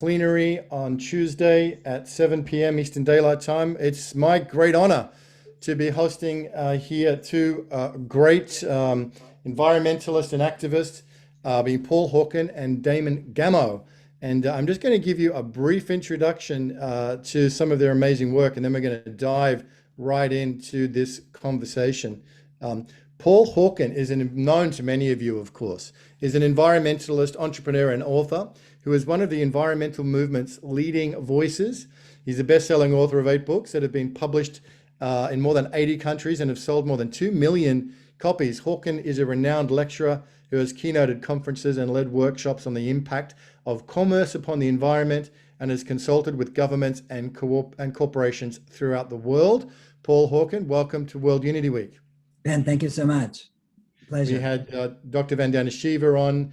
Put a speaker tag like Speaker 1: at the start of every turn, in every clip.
Speaker 1: plenary on Tuesday at 7 p.m. Eastern Daylight Time. It's my great honor to be hosting here two great environmentalists and activists, being Paul Hawken and Damon Gameau. And I'm just going to give you a brief introduction to some of their amazing work, and then we're going to dive right into this conversation. Paul Hawken is known to many of you, of course, is an environmentalist, entrepreneur, and author who is one of the environmental movement's leading voices. He's a best-selling author of 8 books that have been published in more than 80 countries and have sold more than 2 million copies. Hawken is a renowned lecturer who has keynoted conferences and led workshops on the impact of commerce upon the environment and has consulted with governments and corporations throughout the world. Paul Hawken, welcome to World Unity Week.
Speaker 2: Ben, thank you so much. Pleasure.
Speaker 1: We had Dr. Vandana Shiva on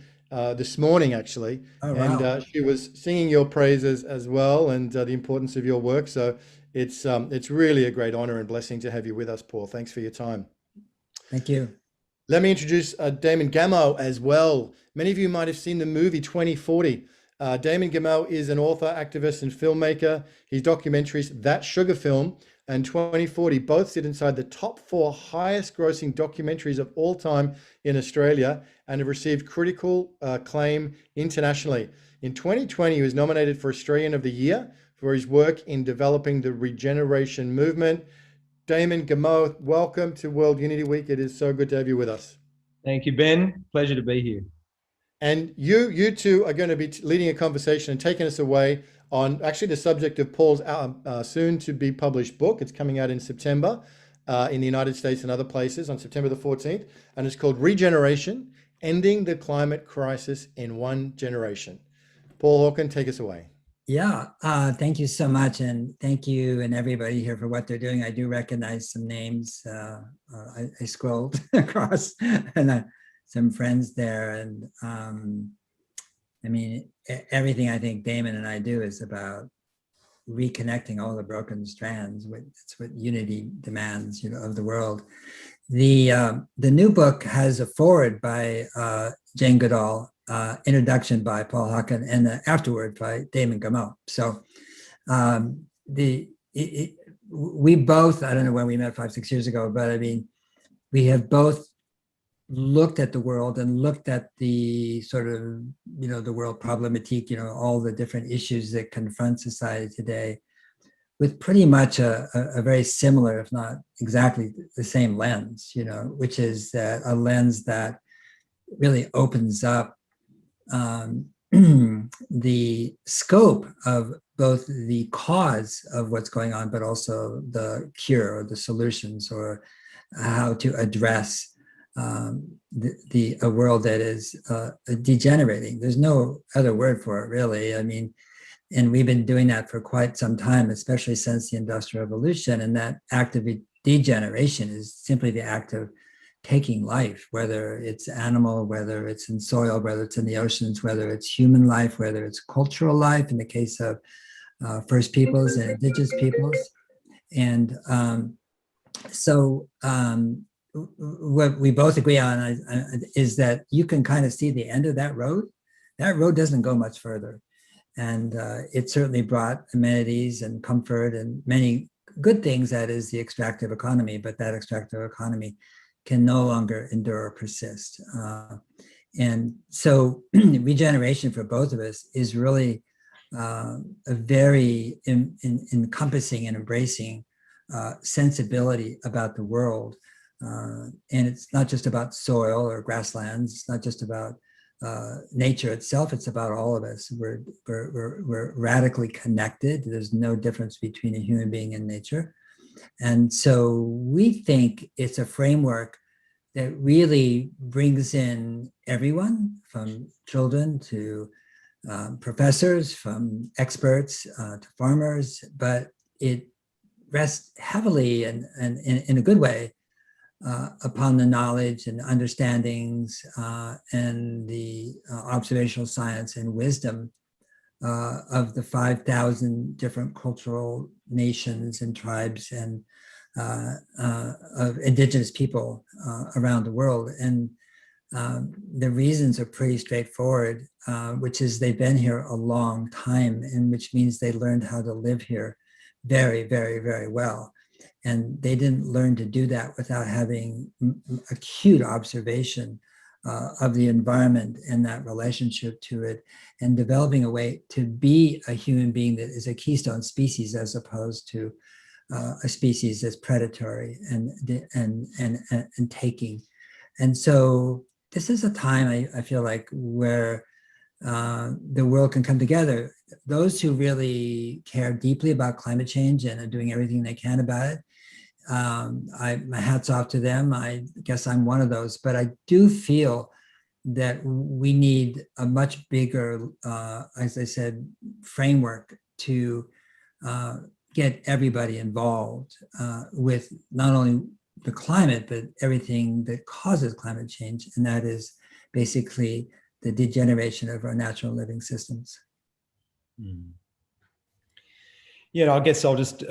Speaker 1: this morning, actually, and she was singing your praises as well, and the importance of your work. So it's really a great honor and blessing to have you with us, Paul. Thanks for your time.
Speaker 2: Thank you.
Speaker 1: Let me introduce Damon Gameau as well. Many of you might have seen the movie 2040. Damon Gameau is an author, activist, and filmmaker. His documentaries, That Sugar Film and 2040, both sit inside the top 4 highest grossing documentaries of all time in Australia and have received critical acclaim internationally. In 2020, he was nominated for Australian of the Year for his work in developing the Regeneration movement. Damon Gameau, welcome to World Unity Week. It is so good to have you with us.
Speaker 3: Thank you, Ben. Pleasure to be here.
Speaker 1: And you two are going to be leading a conversation and taking us away on actually the subject of Paul's soon to be published book. It's coming out in September in the United States and other places on September the 14th. And it's called Regeneration, Ending the Climate Crisis in One Generation. Paul Hawken, take us away.
Speaker 2: Yeah, thank you so much. And thank you and everybody here for what they're doing. I do recognize some names. I scrolled across and some friends there. And I mean, everything I think Damon and I do is about reconnecting all the broken strands. It's what unity demands, of the world. The new book has a foreword by Jane Goodall, introduction by Paul Hawken, and the afterword by Damon Gameau. So we both, I don't know when we met 5-6 years ago, but I mean, we have both looked at the world and looked at the sort of, the world problematique, all the different issues that confront society today with pretty much a very similar, if not exactly the same lens, which is that a lens that really opens up the scope of both the cause of what's going on, but also the cure or the solutions or how to address a world that is degenerating. There's no other word for it, really. I mean, and we've been doing that for quite some time, especially since the Industrial Revolution. And that act of degeneration is simply the act of taking life, whether it's animal, whether it's in soil, whether it's in the oceans, whether it's human life, whether it's cultural life in the case of First Peoples and Indigenous peoples. And what we both agree on is that you can kind of see the end of that road. That road doesn't go much further. And it certainly brought amenities and comfort and many good things, that is the extractive economy, but that extractive economy can no longer endure or persist. And so regeneration for both of us is really a very encompassing and embracing sensibility about the world. And it's not just about soil or grasslands. It's not just about nature itself. It's about all of us. We're radically connected. There's no difference between a human being and nature. And so we think it's a framework that really brings in everyone, from children to professors, from experts to farmers, but it rests heavily and in a good way upon the knowledge and understandings and the observational science and wisdom of the 5,000 different cultural nations and tribes and of indigenous people around the world. And The reasons are pretty straightforward, which is they've been here a long time, and which means they learned how to live here very, very, very well. And they didn't learn to do that without having acute observation of the environment and that relationship to it, and developing a way to be a human being that is a keystone species as opposed to a species that's predatory and taking. And so this is a time I feel like where the world can come together. Those who really care deeply about climate change and are doing everything they can about it, my hat's off to them. I guess I'm one of those, but I do feel that we need a much bigger, as I said, framework to get everybody involved with not only the climate, but everything that causes climate change. And that is basically the degeneration of our natural living systems.
Speaker 3: Yeah, I guess I'll just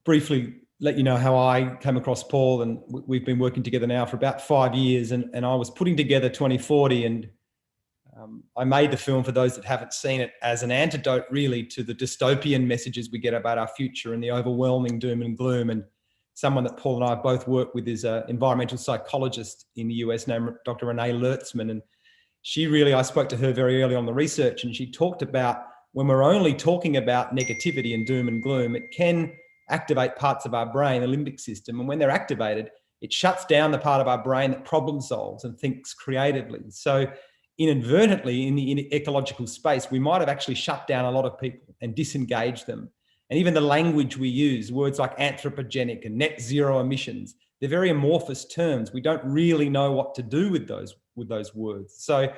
Speaker 3: briefly let you know how I came across Paul, and we've been working together now for about 5 years, and I was putting together 2040, and I made the film, for those that haven't seen it, as an antidote really to the dystopian messages we get about our future and the overwhelming doom and gloom. And someone that Paul and I both work with is an environmental psychologist in the US named Dr. Renee Lertzman. And she really, I spoke to her very early on the research, and she talked about when we're only talking about negativity and doom and gloom, it can activate parts of our brain, the limbic system. And when they're activated, it shuts down the part of our brain that problem solves and thinks creatively. So inadvertently in the ecological space, we might have actually shut down a lot of people and disengaged them. And even the language we use, words like anthropogenic and net zero emissions, they're very amorphous terms. We don't really know what to do with those words. So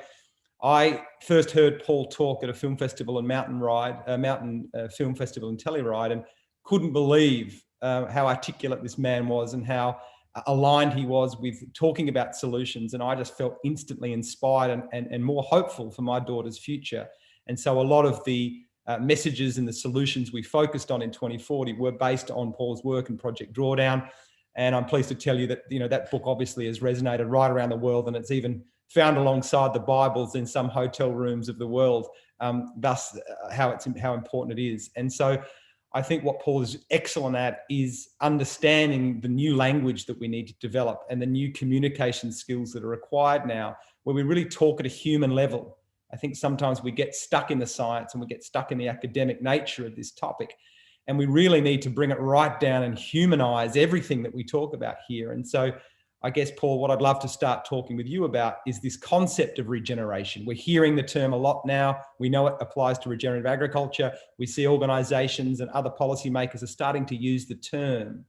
Speaker 3: I first heard Paul talk at a film festival and mountain film festival in Telluride, and couldn't believe how articulate this man was and how aligned he was with talking about solutions. And I just felt instantly inspired and more hopeful for my daughter's future. And so a lot of the messages and the solutions we focused on in 2040 were based on Paul's work and Project Drawdown. And I'm pleased to tell you that, that book obviously has resonated right around the world, and it's even found alongside the Bibles in some hotel rooms of the world, thus how important it is. And so I think what Paul is excellent at is understanding the new language that we need to develop and the new communication skills that are required now, where we really talk at a human level. I think sometimes we get stuck in the science and we get stuck in the academic nature of this topic, and we really need to bring it right down and humanize everything that we talk about here. And so I guess, Paul, what I'd love to start talking with you about is this concept of regeneration. We're hearing the term a lot now. We know it applies to regenerative agriculture. We see organizations and other policymakers are starting to use the term.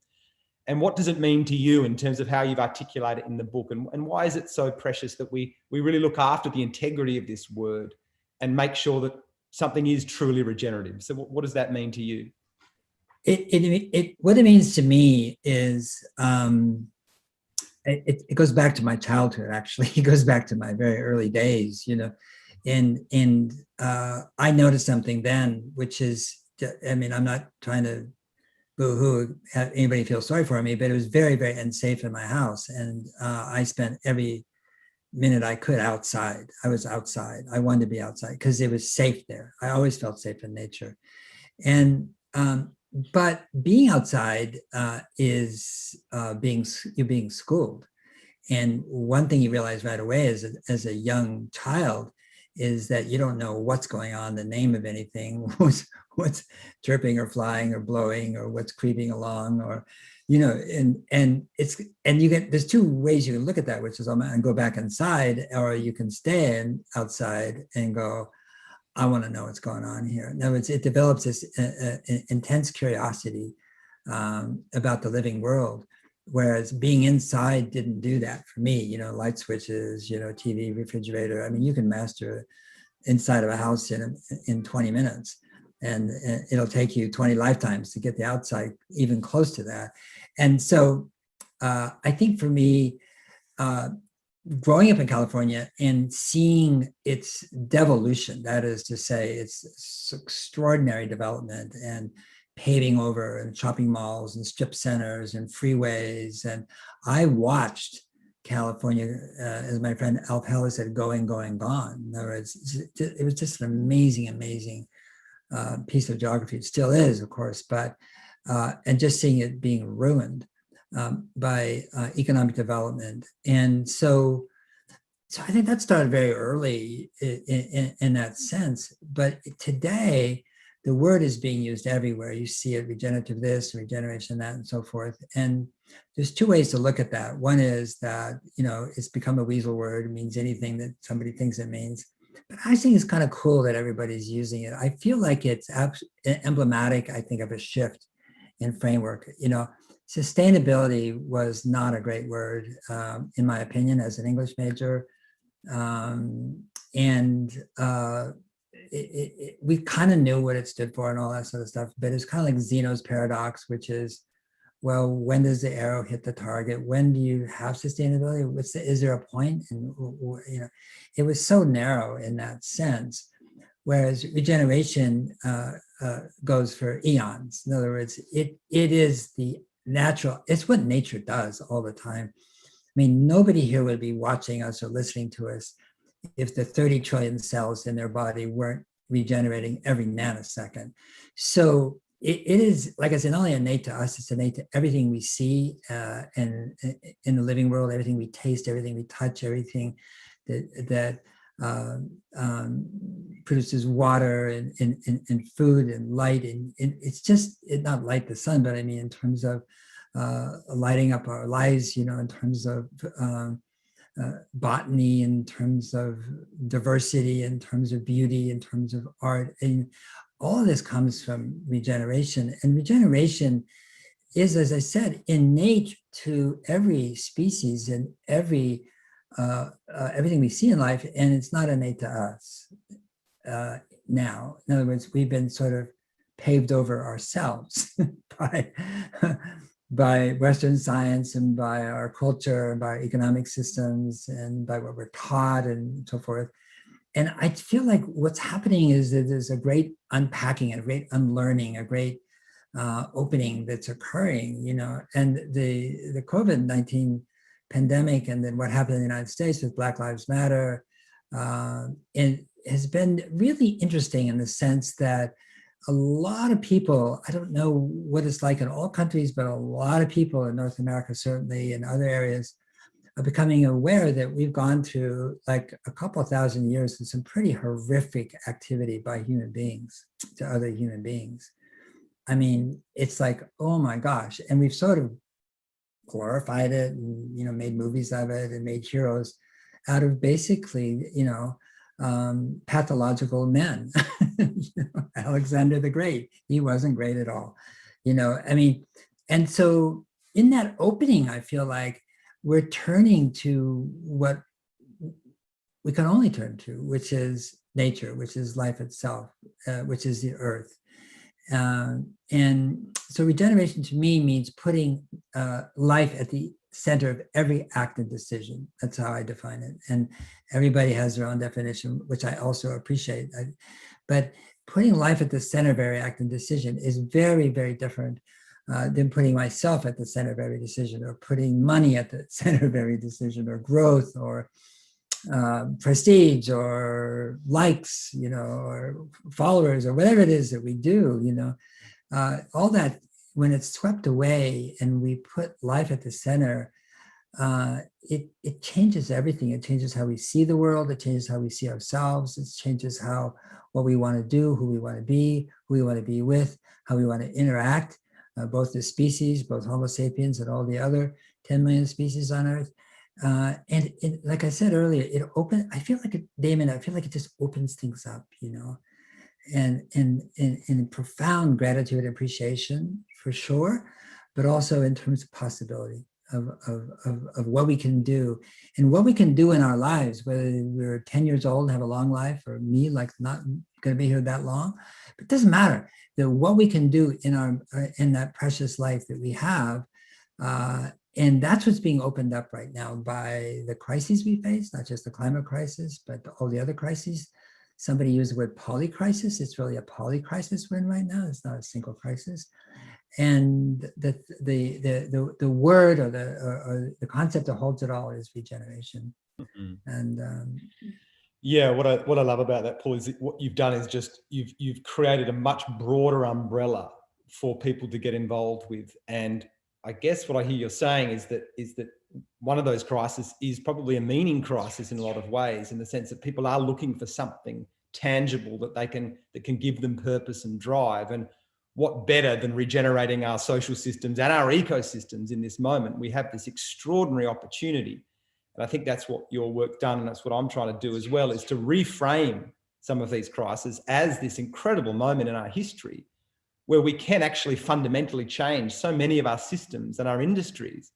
Speaker 3: And what does it mean to you in terms of how you've articulated it in the book? And why is it so precious that we really look after the integrity of this word and make sure that something is truly regenerative? So what does that mean to you?
Speaker 2: What it means to me is, it goes back to my childhood, actually. It goes back to my very early days, and I noticed something then, which is, I'm not trying to boo-hoo, have anybody feel sorry for me, but it was very, very unsafe in my house. And I spent every minute I could outside. I was outside. I wanted to be outside because it was safe there. I always felt safe in nature. And but being outside is you're being schooled. And one thing you realize right away as a young child is that you don't know what's going on, the name of anything, what's chirping or flying or blowing or what's creeping along, or there's two ways you can look at that, which is and go back inside, or you can stay outside and go, I want to know what's going on here. In other words, it develops this intense curiosity about the living world, whereas being inside didn't do that for me. Light switches, TV, refrigerator. I mean, you can master inside of a house in 20 minutes, and it'll take you 20 lifetimes to get the outside even close to that. And so I think for me, growing up in California and seeing its devolution, that is to say, its extraordinary development and paving over and shopping malls and strip centers and freeways. And I watched California, as my friend Alf Heller said, going, going, gone. In other words, it was just an amazing, amazing piece of geography. It still is, of course, but, and just seeing it being ruined by economic development. And so I think that started very early in that sense. But today, the word is being used everywhere. You see it, regenerative this, regeneration that, and so forth. And there's two ways to look at that. One is that, you know, it's become a weasel word. It means anything that somebody thinks it means. But I think it's kind of cool that everybody's using it. I feel like it's emblematic, I think, of a shift in framework. You know, sustainability was not a great word, in my opinion, as an English major. We kind of knew what it stood for and all that sort of stuff, but it's kind of like Zeno's paradox, which is, well, when does the arrow hit the target? When do you have sustainability? Is there a point? And, you know, it was so narrow in that sense, whereas regeneration goes for eons. In other words, it is the natural, it's what nature does all the time. I mean, nobody here would be watching us or listening to us if the 30 trillion cells in their body weren't regenerating every nanosecond. So it is, like I said, not only innate to us, it's innate to everything we see and in the living world, everything we taste, everything we touch, everything that produces water and food and light. And it's just, not light the sun, but I mean, in terms of lighting up our lives, you know, in terms of botany, in terms of diversity, in terms of beauty, in terms of art. And all of this comes from regeneration. And regeneration is, as I said, innate to every species and everything we see in life, and it's not innate to us now. In other words, we've been sort of paved over ourselves by Western science and by our culture and by economic systems and by what we're taught and so forth. And I feel like what's happening is that there's a great unpacking, a great unlearning, a great opening that's occurring, you know, and the COVID-19 pandemic and then what happened in the United States with Black Lives Matter, it has been really interesting in the sense that a lot of people, I don't know what it's like in all countries, but a lot of people in North America, certainly in other areas, are becoming aware that we've gone through like a couple thousand years of some pretty horrific activity by human beings to other human beings. I mean, it's like, oh my gosh. And we've sort of glorified it and, you know, made movies of it and made heroes out of basically, you know, pathological men. You know, Alexander the Great, he wasn't great at all. You know, I mean, and so in that opening, I feel like we're turning to what we can only turn to, which is nature, which is life itself, which is the earth. And so regeneration to me means putting life at the center of every act and decision. That's how I define it. And everybody has their own definition, which I also appreciate. But putting life at the center of every act and decision is very, very different than putting myself at the center of every decision, or putting money at the center of every decision, or growth, or prestige, or likes, you know, or followers, or whatever it is that we do, you know, all that, when it's swept away and we put life at the center, it changes everything. It changes how we see the world. It changes how we see ourselves. It changes what we want to do, who we want to be, who we want to be with, how we want to interact, both as species, both Homo sapiens and all the other 10 million species on Earth. And like I said earlier, I feel like it just opens things up, you know, and in profound gratitude and appreciation for sure, but also in terms of possibility of what we can do and what we can do in our lives, whether we're 10 years old and have a long life, or me, like not going to be here that long, but it doesn't matter. What we can do in that precious life that we have, and that's what's being opened up right now by the crises we face, not just the climate crisis, but all the other crises. Somebody used the word polycrisis. It's really a polycrisis we're in right now. It's not a single crisis. And the word or the concept that holds it all is regeneration.
Speaker 3: Mhm.
Speaker 2: And
Speaker 3: Yeah, what I love about that, Paul, is that what you've done is just you've created a much broader umbrella for people to get involved with. And I guess what I hear you're saying is that one of those crises is probably a meaning crisis in a lot of ways, in the sense that people are looking for something tangible that can give them purpose and drive. And what better than regenerating our social systems and our ecosystems in this moment? We have this extraordinary opportunity. And I think that's what your work done, and that's what I'm trying to do as well, is to reframe some of these crises as this incredible moment in our history where we can actually fundamentally change so many of our systems and our industries.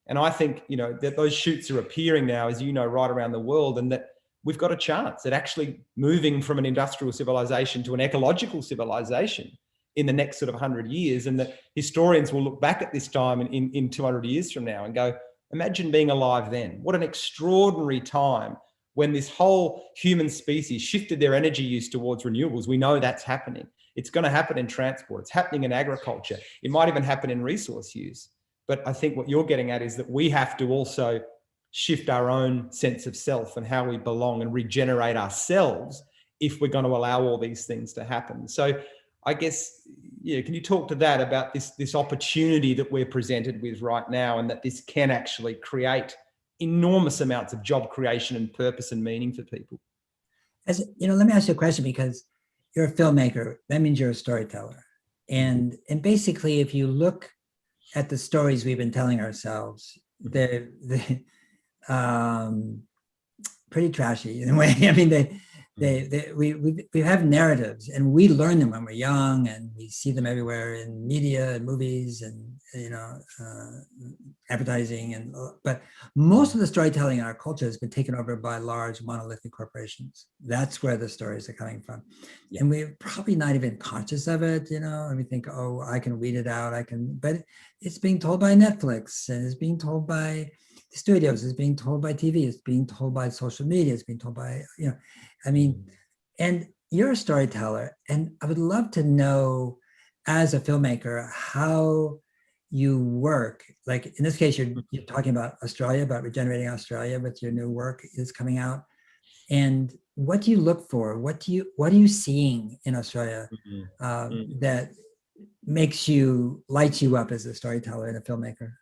Speaker 3: And I think, that those shoots are appearing now, as you know, right around the world, and that we've got a chance at actually moving from an industrial civilization to an ecological civilization in the next sort of 100 years. And that historians will look back at this time in 200 years from now and go, imagine being alive then. What an extraordinary time when this whole human species shifted their energy use towards renewables. We know that's happening. It's going to happen in transport. It's happening in agriculture. It might even happen in resource use. But I think what you're getting at is that we have to also shift our own sense of self and how we belong and regenerate ourselves if we're going to allow all these things to happen. So I guess, can you talk to that about this opportunity that we're presented with right now, and that this can actually create enormous amounts of job creation and purpose and meaning for people?
Speaker 2: Let me ask you a question, because you're a filmmaker. That means you're a storyteller. And basically, if you look at the stories we've been telling ourselves, they're pretty trashy in a way. I mean, we have narratives, and we learn them when we're young, and we see them everywhere in media and movies and advertising, but most of the storytelling in our culture has been taken over by large monolithic corporations. That's where the stories are coming from. Yeah. And we're probably not even conscious of it, and we think, oh, I can weed it out, but it's being told by Netflix, and it's being told by the studios, it's being told by TV, it's being told by social media, it's being told by, and you're a storyteller, and I would love to know, as a filmmaker, how you work. Like in this case, you're talking about Australia, about regenerating Australia with your new work is coming out. And what do you look for? What are you seeing in Australia that lights you up as a storyteller and a filmmaker?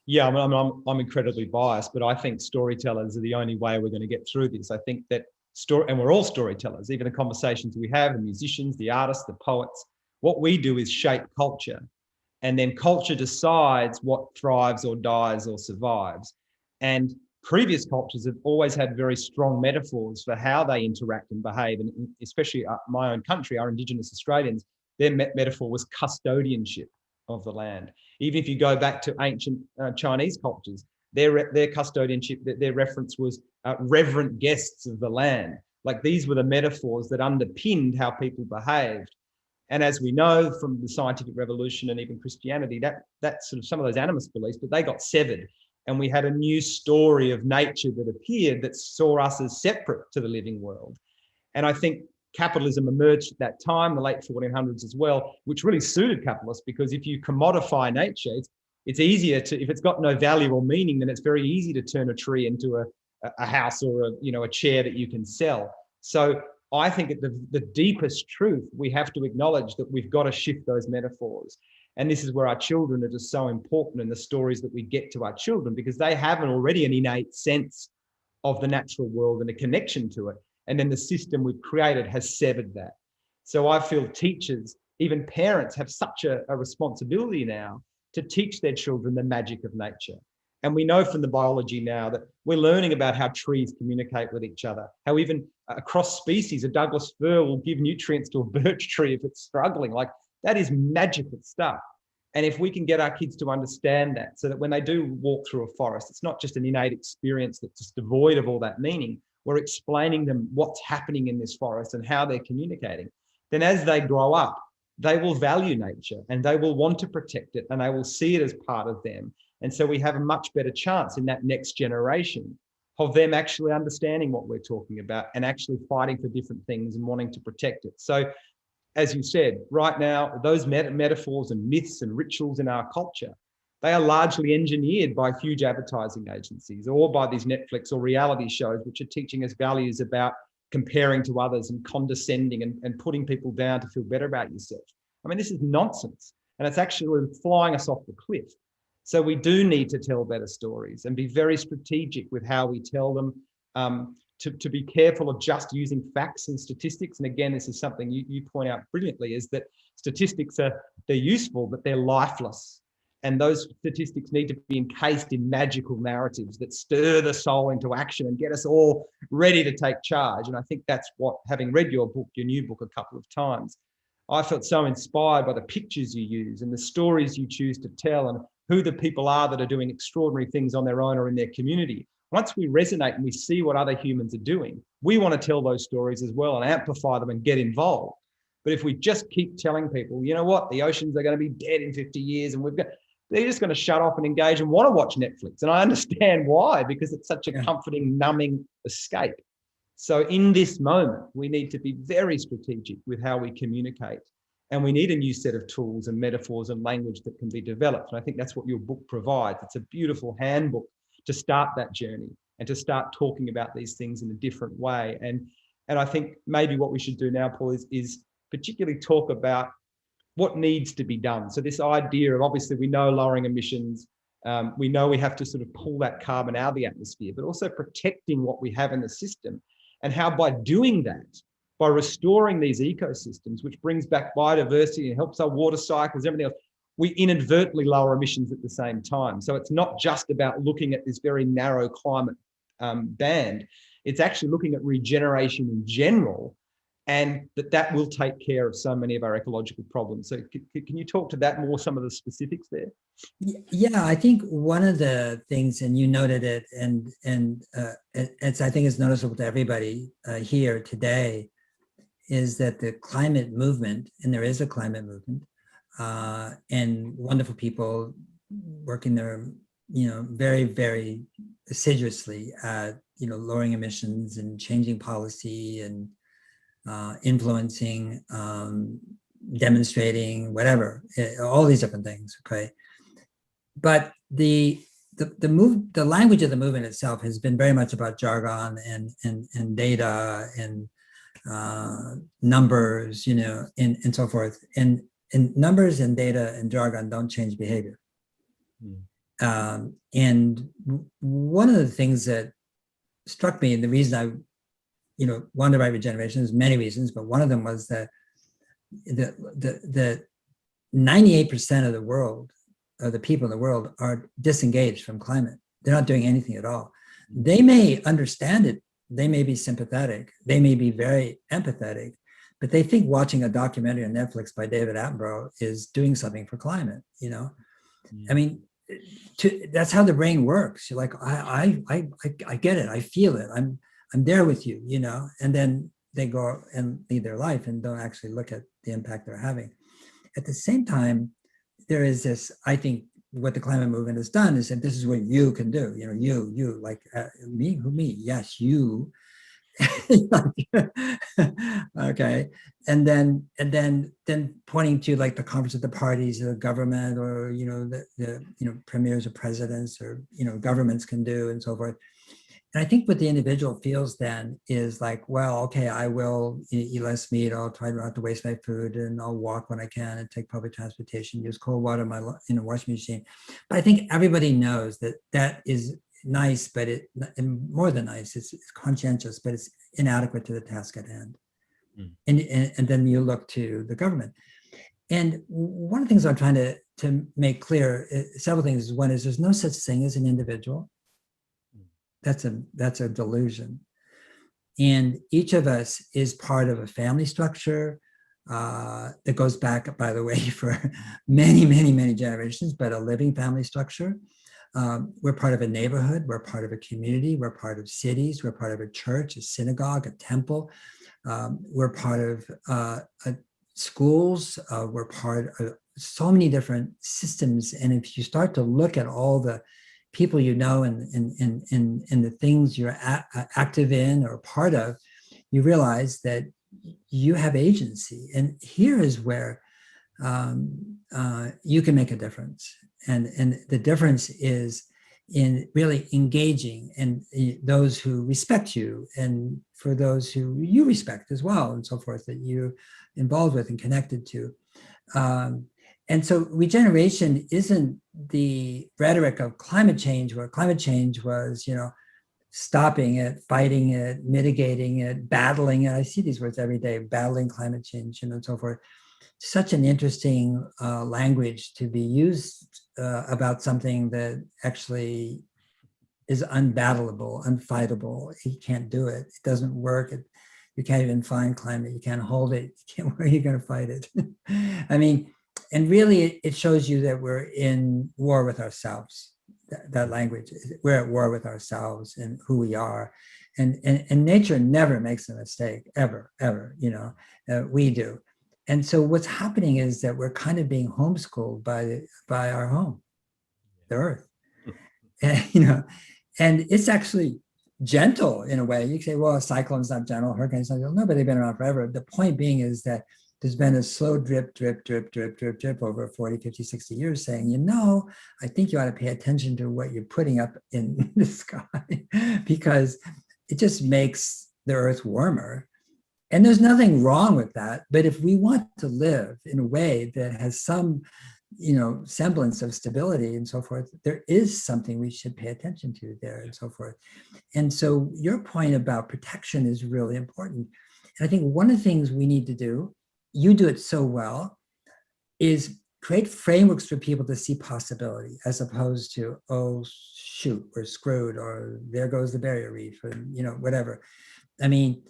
Speaker 3: Yeah, I'm incredibly biased, but I think storytellers are the only way we're going to get through this. I think that and we're all storytellers, even the conversations we have, the musicians, the artists, the poets. What we do is shape culture, and then culture decides what thrives or dies or survives. And previous cultures have always had very strong metaphors for how they interact and behave, and especially my own country, our Indigenous Australians, their metaphor was custodianship of the land. Even if you go back to ancient Chinese cultures, their custodianship, their reference was reverent guests of the land. Like, these were the metaphors that underpinned how people behaved. And as we know from the scientific revolution and even Christianity, that sort of some of those animist beliefs, but they got severed. And we had a new story of nature that appeared that saw us as separate to the living world. And I think capitalism emerged at that time, the late 1400s as well, which really suited capitalists, because if you commodify nature, it's easier to, if it's got no value or meaning, then it's very easy to turn a tree into a house or a chair that you can sell. So I think at the deepest truth, we have to acknowledge that we've got to shift those metaphors. And this is where our children are just so important, in the stories that we get to our children, because they have already an innate sense of the natural world and a connection to it. And then the system we've created has severed that. So I feel teachers, even parents, have such a responsibility now to teach their children the magic of nature. And we know from the biology now that we're learning about how trees communicate with each other, how even across species, a Douglas fir will give nutrients to a birch tree if it's struggling. Like, that is magical stuff. And if we can get our kids to understand that, so that when they do walk through a forest, it's not just an innate experience that's just devoid of all that meaning. We're explaining them what's happening in this forest and how they're communicating. Then as they grow up, they will value nature and they will want to protect it, and they will see it as part of them. And so we have a much better chance in that next generation of them actually understanding what we're talking about and actually fighting for different things and wanting to protect it. So as you said, right now, those metaphors and myths and rituals in our culture, they are largely engineered by huge advertising agencies or by these Netflix or reality shows, which are teaching us values about comparing to others and condescending and putting people down to feel better about yourself. I mean, this is nonsense, and it's actually flying us off the cliff. So we do need to tell better stories and be very strategic with how we tell them, to be careful of just using facts and statistics. And again, this is something you point out brilliantly, is that statistics they're useful, but they're lifeless. And those statistics need to be encased in magical narratives that stir the soul into action and get us all ready to take charge. And I think that's what, having read your new book a couple of times, I felt so inspired by the pictures you use and the stories you choose to tell and who the people are that are doing extraordinary things on their own or in their community. Once we resonate and we see what other humans are doing, we want to tell those stories as well and amplify them and get involved. But if we just keep telling people, you know what, the oceans are going to be dead in 50 years and they're just going to shut off and engage and want to watch Netflix. And I understand why, because it's such a comforting, numbing escape. So in this moment, we need to be very strategic with how we communicate. And we need a new set of tools and metaphors and language that can be developed. And I think that's what your book provides. It's a beautiful handbook to start that journey and to start talking about these things in a different way. And I think maybe what we should do now, Paul, is particularly talk about what needs to be done. So this idea of, obviously, we know lowering emissions, we know we have to sort of pull that carbon out of the atmosphere, but also protecting what we have in the system, and how by doing that, by restoring these ecosystems, which brings back biodiversity and helps our water cycles, everything else, we inadvertently lower emissions at the same time. So it's not just about looking at this very narrow climate band. It's actually looking at regeneration in general, and that will take care of so many of our ecological problems. So can you talk to that more, some of the specifics there?
Speaker 2: Yeah, I think one of the things, and you noted it, and it's, I think it's noticeable to everybody here today, is that the climate movement, and there is a climate movement, and wonderful people working there, very, very assiduously at, lowering emissions and changing policy and influencing, demonstrating, whatever, all these different things. Okay, but the language of the movement itself has been very much about jargon and data and numbers, and so forth. And numbers and data and jargon don't change behavior. And one of the things that struck me, and the reason I wanted to write Regeneration, there's many reasons, but one of them was that the 98% of the world, of the people in the world, are disengaged from climate. They're not doing anything at all. They may understand it, they may be sympathetic, they may be very empathetic, but they think watching a documentary on Netflix by David Attenborough is doing something for climate. I mean, that's how the brain works. You're like, I get it, I feel it, I'm there with you, and then they go and lead their life and don't actually look at the impact they're having. At the same time, there is this, I think what the climate movement has done is that this is what you can do. You like me, who me? Yes, you. Okay, and then pointing to like the conference of the parties, the government, or the premiers or presidents, or governments can do, and so forth. And I think what the individual feels then is like, well, okay, I will eat less meat, I'll try not to waste my food, and I'll walk when I can and take public transportation, use cold water in my washing machine. But I think everybody knows that is nice, but and more than nice, it's conscientious, but it's inadequate to the task at hand. And then you look to the government. And one of the things I'm trying to make clear, several things. One is there's no such thing as an individual. That's a delusion. And each of us is part of a family structure that goes back, by the way, for many, many, many generations, but a living family structure. We're part of a neighborhood, we're part of a community, we're part of cities, we're part of a church, a synagogue, a temple, we're part of schools, we're part of so many different systems. And if you start to look at all the people and the things you're active in or part of, you realize that you have agency. And here is where you can make a difference. And the difference is in really engaging and those who respect you, and for those who you respect as well, and so forth, that you're involved with and connected to. And so regeneration isn't the rhetoric of climate change, where climate change was, stopping it, fighting it, mitigating it, battling it. I see these words every day, battling climate change, and so forth. Such an interesting language to be used about something that actually is unbattleable, unfightable. You can't do it. It doesn't work. You can't even find climate. You can't hold it. Where are you going to fight it? I mean, and really it shows you that we're in war with ourselves. That language, we're at war with ourselves and who we are. And nature never makes a mistake, ever, we do. And so what's happening is that we're kind of being homeschooled by our home, the earth. And, and it's actually gentle in a way. You can say, well, a cyclone's not gentle, hurricane's not gentle. No, but they've been around forever. The point being is that there's been a slow drip over 40, 50, 60 years saying, I think you ought to pay attention to what you're putting up in the sky, because it just makes the earth warmer. And there's nothing wrong with that. But if we want to live in a way that has some, semblance of stability and so forth, there is something we should pay attention to there and so forth. And so your point about protection is really important. And I think one of the things we need to do, you do it so well, is create frameworks for people to see possibility, as opposed to, oh, shoot, we're screwed, or there goes the barrier reef, or, whatever. I mean,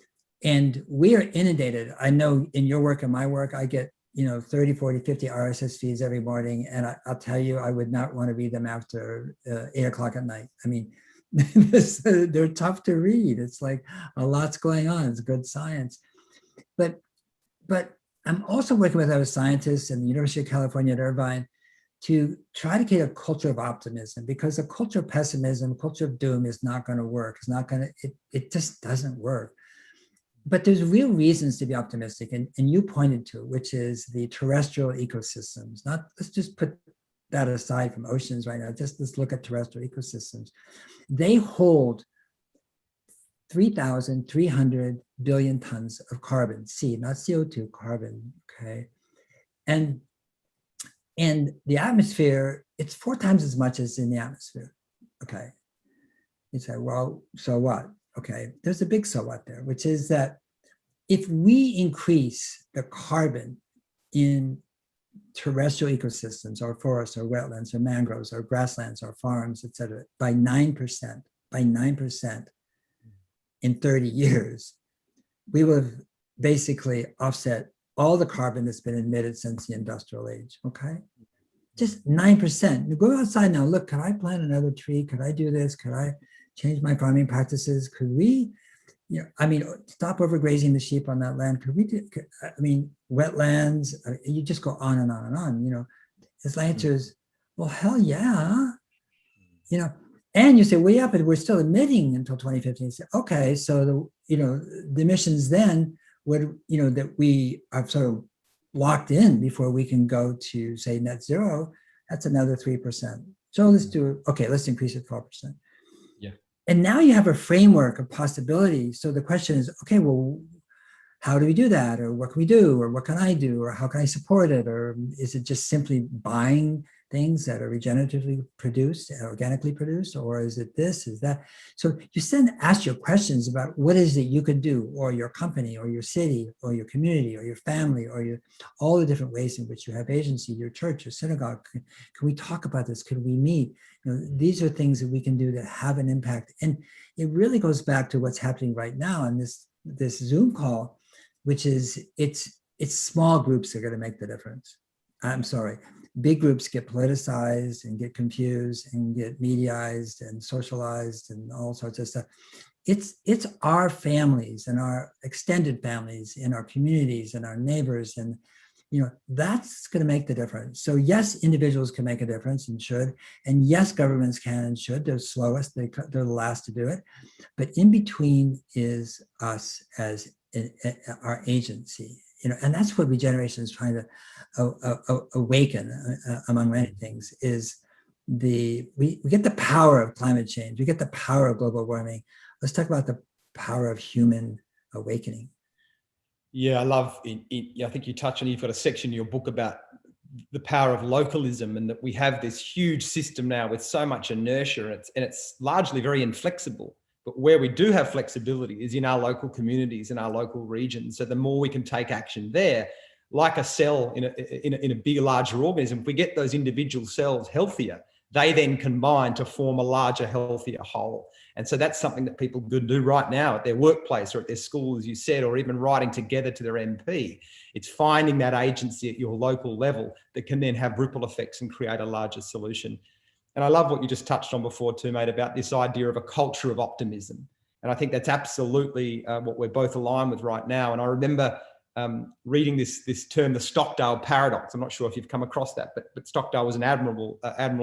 Speaker 2: and we are inundated. I know in your work and my work, I get, 30, 40, 50 RSS feeds every morning. And I'll tell you, I would not want to read them after 8 o'clock at night. I mean, they're tough to read. It's like a lot's going on. It's good science. But I'm also working with other scientists in the University of California at Irvine to try to create a culture of optimism, because a culture of pessimism, a culture of doom is not going to work. It's not going to, it just doesn't work. But there's real reasons to be optimistic. And you pointed to it, which is the terrestrial ecosystems. Let's just put that aside from oceans right now. Let's look at terrestrial ecosystems. They hold 3,300 billion tons of carbon, C, not CO2, carbon, okay? And the atmosphere, it's 4 times as much as in the atmosphere, okay? You say, well, so what? Okay, there's a big so what there, which is that if we increase the carbon in terrestrial ecosystems, or forests, or wetlands, or mangroves, or grasslands, or farms, et cetera, by 9%, in 30 years, we will have basically offset all the carbon that's been emitted since the industrial age, okay? Just 9%. You go outside now, look, could I plant another tree? Could I do this? Could I change my farming practices? Could we, stop overgrazing the sheep on that land? Could we do, wetlands, you just go on and on and on, His answer is, well, hell yeah, And you say, well, yeah, but we're still emitting until 2015. You say, okay, so the emissions then would, that we are sort of locked in before we can go to, say, net zero, that's another 3%. So let's increase it 12%.
Speaker 3: Yeah. And
Speaker 2: now you have a framework of possibility. So the question is, okay, well, how do we do that? Or what can we do? Or what can I do? Or how can I support it? Or is it just simply buying things that are regeneratively produced, organically produced, or is it this, is that? So you ask your questions about what is it you could do, or your company, or your city, or your community, or your family, or all the different ways in which you have agency, your church, your synagogue. Can we talk about this? Could we meet? These are things that we can do that have an impact. And it really goes back to what's happening right now in this Zoom call, which is it's small groups that are going to make the difference. I'm sorry. Big groups get politicized and get confused and get mediaized and socialized and all sorts of stuff. It's our families and our extended families in our communities and our neighbors, and that's going to make the difference. So yes, individuals can make a difference and should, and yes, governments can and should. They're slowest, they're the last to do it. But in between is us as our agency, and that's what regeneration is trying to awaken, among many things, is we get the power of climate change, we get the power of global warming. Let's talk about the power of human awakening.
Speaker 3: Yeah, I love I think you touch on, you've got a section in your book about the power of localism, and that we have this huge system now with so much inertia, and it's largely very inflexible. But where we do have flexibility is in our local communities, in our local regions. So the more we can take action there, like a cell in a big, larger organism, if we get those individual cells healthier, they then combine to form a larger, healthier whole. And so that's something that people could do right now at their workplace or at their school, as you said, or even writing together to their MP. It's finding that agency at your local level that can then have ripple effects and create a larger solution. And I love what you just touched on before too, mate, about this idea of a culture of optimism. And I think that's absolutely what we're both aligned with right now. And I remember reading this term, the Stockdale paradox. I'm not sure if you've come across that, but Stockdale was an admiral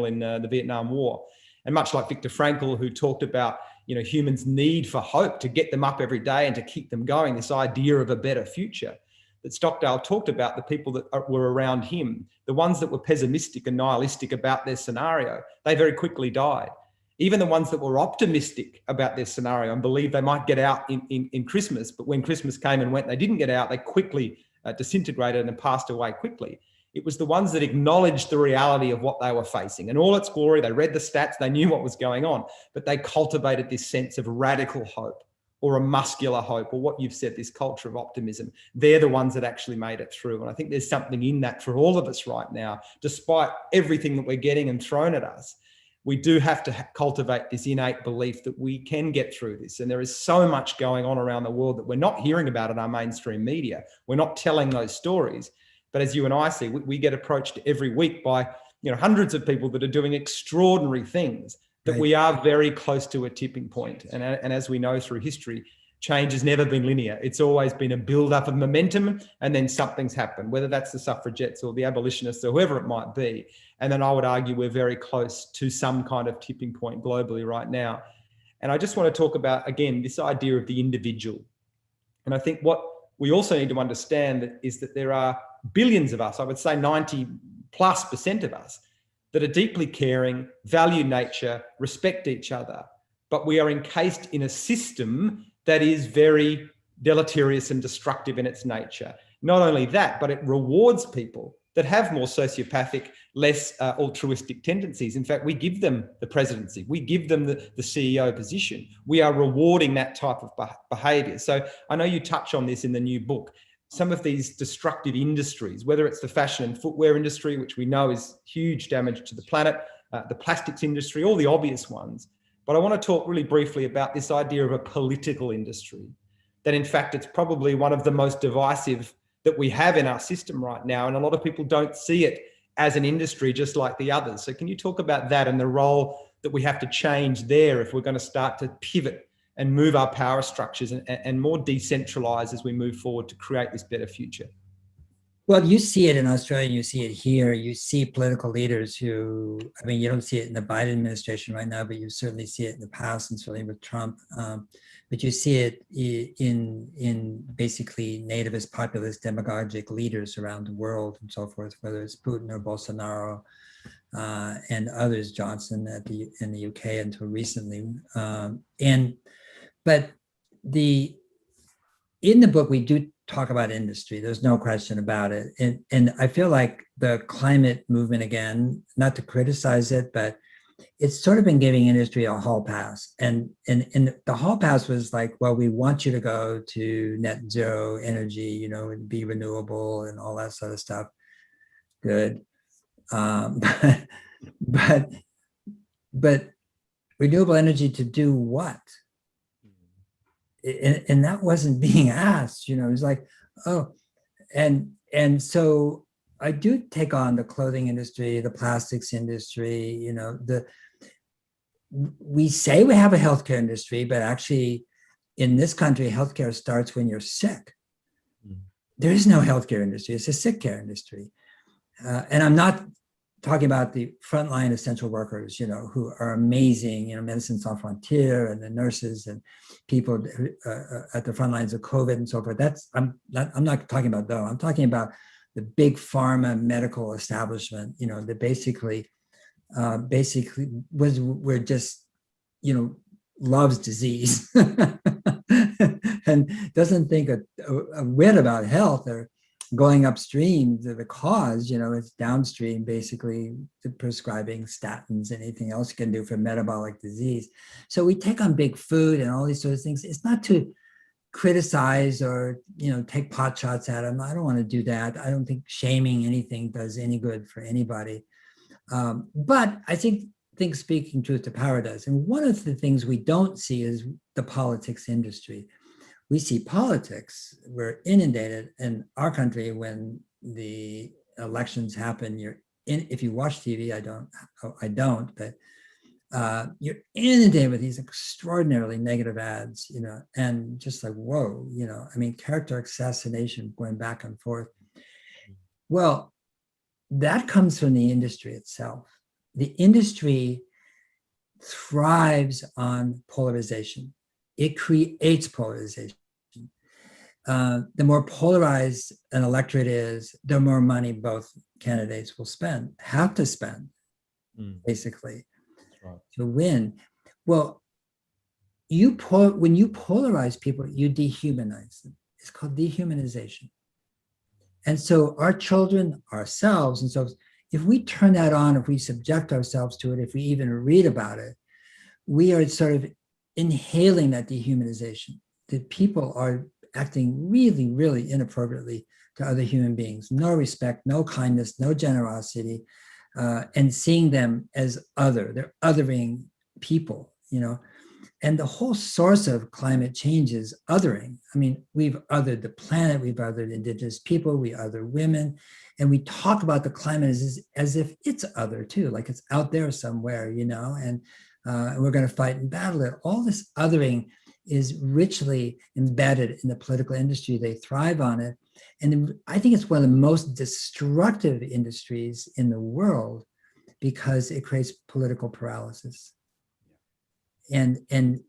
Speaker 3: in the Vietnam War. And much like Viktor Frankl, who talked about, humans' need for hope to get them up every day and to keep them going, this idea of a better future, that Stockdale talked about the people that were around him, the ones that were pessimistic and nihilistic about their scenario, they very quickly died. Even the ones that were optimistic about their scenario and believed they might get out in Christmas, but when Christmas came and went, they didn't get out, they quickly disintegrated and passed away quickly. It was the ones that acknowledged the reality of what they were facing and all its glory. They read the stats, they knew what was going on, but they cultivated this sense of radical hope, or a muscular hope, or what you've said, this culture of optimism. They're the ones that actually made it through. And I think there's something in that for all of us right now, despite everything that we're getting and thrown at us. We do have to cultivate this innate belief that we can get through this. And there is so much going on around the world that we're not hearing about in our mainstream media. We're not telling those stories. But as you and I see, we get approached every week by hundreds of people that are doing extraordinary things, that we are very close to a tipping point. And as we know through history, change has never been linear. It's always been a build-up of momentum, and then something's happened, whether that's the suffragettes or the abolitionists or whoever it might be. And then I would argue we're very close to some kind of tipping point globally right now. And I just want to talk about, again, this idea of the individual. And I think what we also need to understand is that there are billions of us, I would say 90+% of us, that are deeply caring, value nature, respect each other, but we are encased in a system that is very deleterious and destructive in its nature. Not only that, but it rewards people that have more sociopathic, less altruistic tendencies. In fact, we give them the presidency, we give them the CEO position. We are rewarding that type of behavior. So I know you touch on this in the new book. Some of these destructive industries, whether it's the fashion and footwear industry, which we know is huge damage to the planet, the plastics industry, all the obvious ones. But I want to talk really briefly about this idea of a political industry, that in fact, it's probably one of the most divisive that we have in our system right now. And a lot of people don't see it as an industry just like the others. So can you talk about that and the role that we have to change there if we're going to start to pivot and move our power structures and more decentralize as we move forward to create this better future?
Speaker 2: Well, you see it in Australia, you see it here. You see political leaders who, I mean, you don't see it in the Biden administration right now, but you certainly see it in the past, and certainly with Trump. But you see it in basically nativist, populist, demagogic leaders around the world and so forth, whether it's Putin or Bolsonaro and others, Johnson in the UK until recently. But in the book, we do talk about industry. There's no question about it. And I feel like the climate movement, again, not to criticize it, but it's sort of been giving industry a hall pass. And the hall pass was like, well, we want you to go to net zero energy, and be renewable and all that sort of stuff. Good. But renewable energy to do what? And that wasn't being asked, it was like, oh, and so I do take on the clothing industry, the plastics industry, we say we have a healthcare industry, but actually in this country, healthcare starts when you're sick. There is no healthcare industry, it's a sick care industry. And I'm not talking about the frontline essential workers, who are amazing, Medicine Sans Frontier and the nurses and people at the front lines of COVID and so forth. I'm not talking about though. I'm talking about the big pharma medical establishment, that basically we're just, loves disease and doesn't think a whit about health or going upstream to the cause. It's downstream, basically, to prescribing statins and anything else you can do for metabolic disease. So we take on big food and all these sorts of things. It's not to criticize or, take pot shots at them. I don't want to do that. I don't think shaming anything does any good for anybody. But I think speaking truth to power does. And one of the things we don't see is the politics industry. We see politics. We're inundated in our country when the elections happen. If you watch TV, I don't, but you're inundated with these extraordinarily negative ads, and just like, whoa, character assassination going back and forth. Well, that comes from the industry itself. The industry thrives on polarization. It creates polarization. The more polarized an electorate is, the more money both candidates will have to spend, basically, to win. Well, when you polarize people, you dehumanize them. It's called dehumanization. And so our children, ourselves, and so if we turn that on, if we subject ourselves to it, if we even read about it, we are sort of inhaling that dehumanization. That people are acting really, really inappropriately to other human beings. No respect, no kindness, no generosity, and seeing them as other. They're othering people, And the whole source of climate change is othering. We've othered the planet, we've othered indigenous people, we other women, and we talk about the climate as if it's other too, like it's out there somewhere, and we're going to fight and battle it. All this othering is richly embedded in the political industry. They thrive on it. And I think it's one of the most destructive industries in the world because it creates political paralysis. And I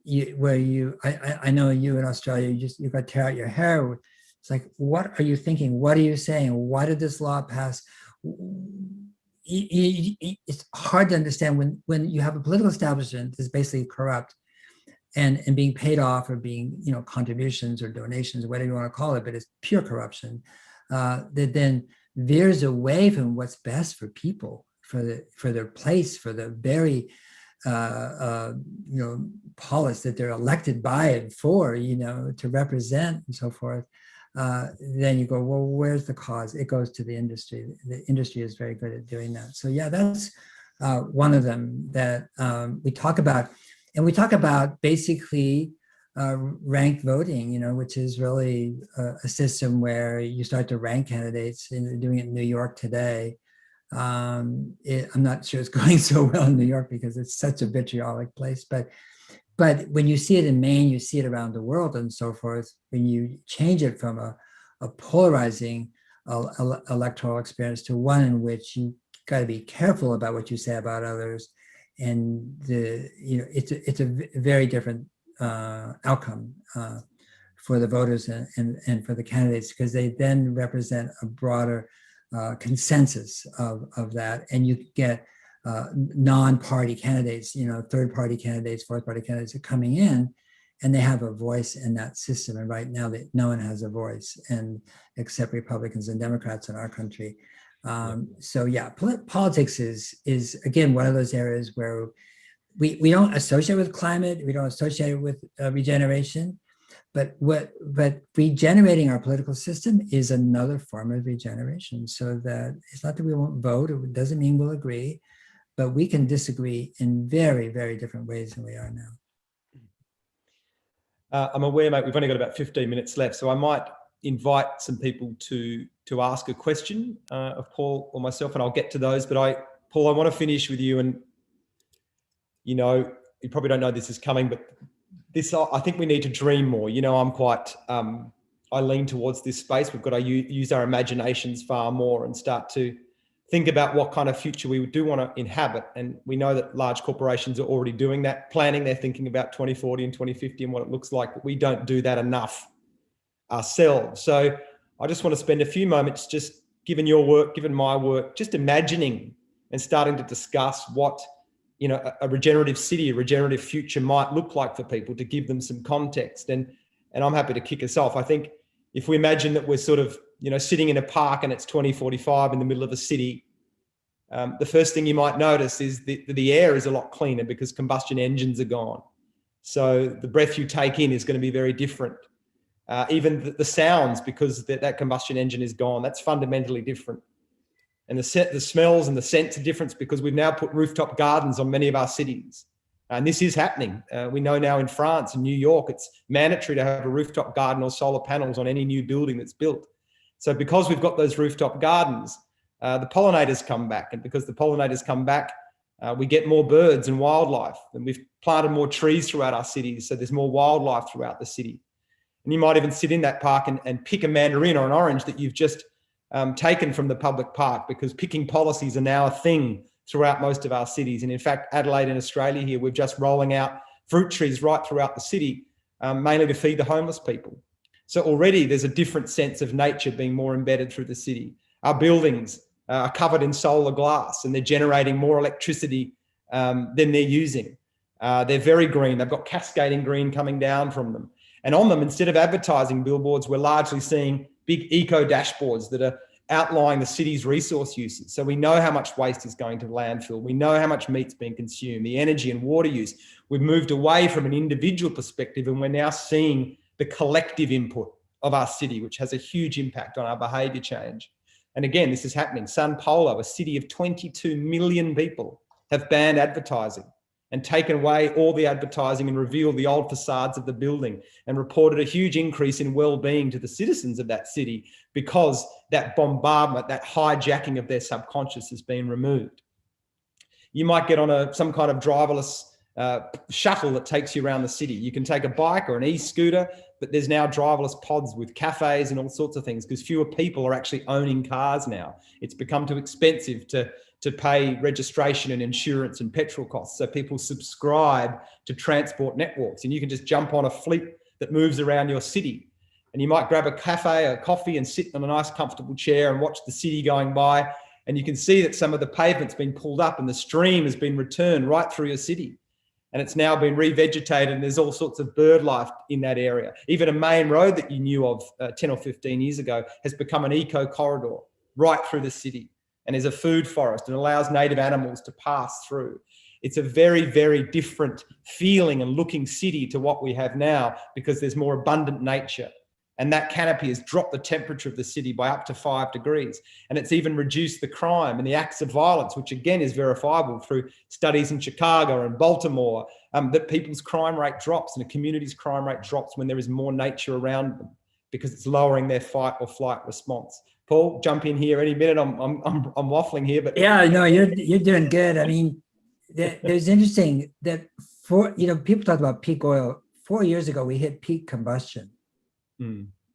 Speaker 2: know you in Australia, you got to tear out your hair. It's like, what are you thinking? What are you saying? Why did this law pass? It's hard to understand when you have a political establishment that's basically corrupt and being paid off or being, contributions or donations, whatever you want to call it, but it's pure corruption, that then veers away from what's best for people, for their place, for the very polis that they're elected by and for, to represent and so forth. Then you go, well, where's the cause? It goes to the industry. The industry is very good at doing that. So yeah, that's one of them that we talk about. And we talk about basically ranked voting, which is really a system where you start to rank candidates, and they're doing it in New York today. I'm not sure it's going so well in New York because it's such a vitriolic place, but when you see it in Maine, you see it around the world and so forth. When you change it from a polarizing electoral experience to one in which you got to be careful about what you say about others, and it's a very different outcome for the voters and for the candidates, because they then represent a broader consensus of that, and you get non-party candidates, third-party candidates, fourth-party candidates are coming in, and they have a voice in that system. And right now, no one has a voice, and except Republicans and Democrats in our country. So yeah, politics is again one of those areas where we don't associate with climate, we don't associate it with regeneration, but regenerating our political system is another form of regeneration. So that it's not that we won't vote, it doesn't mean we'll agree, but we can disagree in very, very different ways than we are now.
Speaker 3: I'm aware, mate, we've only got about 15 minutes left, so I might invite some people to ask a question of Paul or myself, and I'll get to those. But Paul, I want to finish with you, and you probably don't know this is coming, but I think we need to dream more. I'm quite, I lean towards this space. We've got to use our imaginations far more and start to think about what kind of future we do want to inhabit. And we know that large corporations are already doing that, planning. They're thinking about 2040 and 2050 and what it looks like, but we don't do that enough ourselves. So I just want to spend a few moments just given your work, given my work, just imagining and starting to discuss what, you know, a regenerative city, a regenerative future might look like for people, to give them some context. And I'm happy to kick us off. I think if we imagine that we're sort of, you know, sitting in a park and it's 2045 in the middle of a city, the first thing you might notice is the air is a lot cleaner because combustion engines are gone. So the breath you take in is going to be very different. Even the sounds, because that combustion engine is gone, that's fundamentally different. And the smells and the scents are different because we've now put rooftop gardens on many of our cities. And this is happening. We know now in France and New York, it's mandatory to have a rooftop garden or solar panels on any new building that's built. So because we've got those rooftop gardens, the pollinators come back. And because the pollinators come back, we get more birds and wildlife. And we've planted more trees throughout our cities, so there's more wildlife throughout the city. And you might even sit in that park and pick a mandarin or an orange that you've just taken from the public park, because picking policies are now a thing throughout most of our cities. And in fact, Adelaide in Australia here, we're just rolling out fruit trees right throughout the city, mainly to feed the homeless people. So already there's a different sense of nature being more embedded through the city. Our buildings are covered in solar glass and they're generating more electricity than they're using. They're very green. They've got cascading green coming down from them. And on them, instead of advertising billboards, we're largely seeing big eco dashboards that are outlining the city's resource uses. So we know how much waste is going to landfill. We know how much meat's being consumed, the energy and water use. We've moved away from an individual perspective, and we're now seeing the collective input of our city, which has a huge impact on our behavior change. And again, this is happening. Sao Paulo, a city of 22 million people, have banned advertising and taken away all the advertising and revealed the old facades of the building, and reported a huge increase in well-being to the citizens of that city because that bombardment, that hijacking of their subconscious has been removed. You might get on some kind of driverless shuttle that takes you around the city. You can take a bike or an e-scooter, but there's now driverless pods with cafes and all sorts of things because fewer people are actually owning cars now. It's become too expensive to pay registration and insurance and petrol costs. So people subscribe to transport networks, and you can just jump on a fleet that moves around your city. And you might grab a cafe or coffee and sit on a nice comfortable chair and watch the city going by. And you can see that some of the pavement's been pulled up and the stream has been returned right through your city. And it's now been revegetated, and there's all sorts of bird life in that area. Even a main road that you knew of 10 or 15 years ago has become an eco corridor right through the city, and is a food forest and allows native animals to pass through. It's a very, very different feeling and looking city to what we have now, because there's more abundant nature. And that canopy has dropped the temperature of the city by up to 5 degrees. And it's even reduced the crime and the acts of violence, which again is verifiable through studies in Chicago and Baltimore, that people's crime rate drops and a community's crime rate drops when there is more nature around them, because it's lowering their fight or flight response. Paul, jump in here any minute. I'm waffling here, but
Speaker 2: yeah, no, you're doing good. I mean, there's interesting that people talk about peak oil. 4 years ago, we hit peak combustion.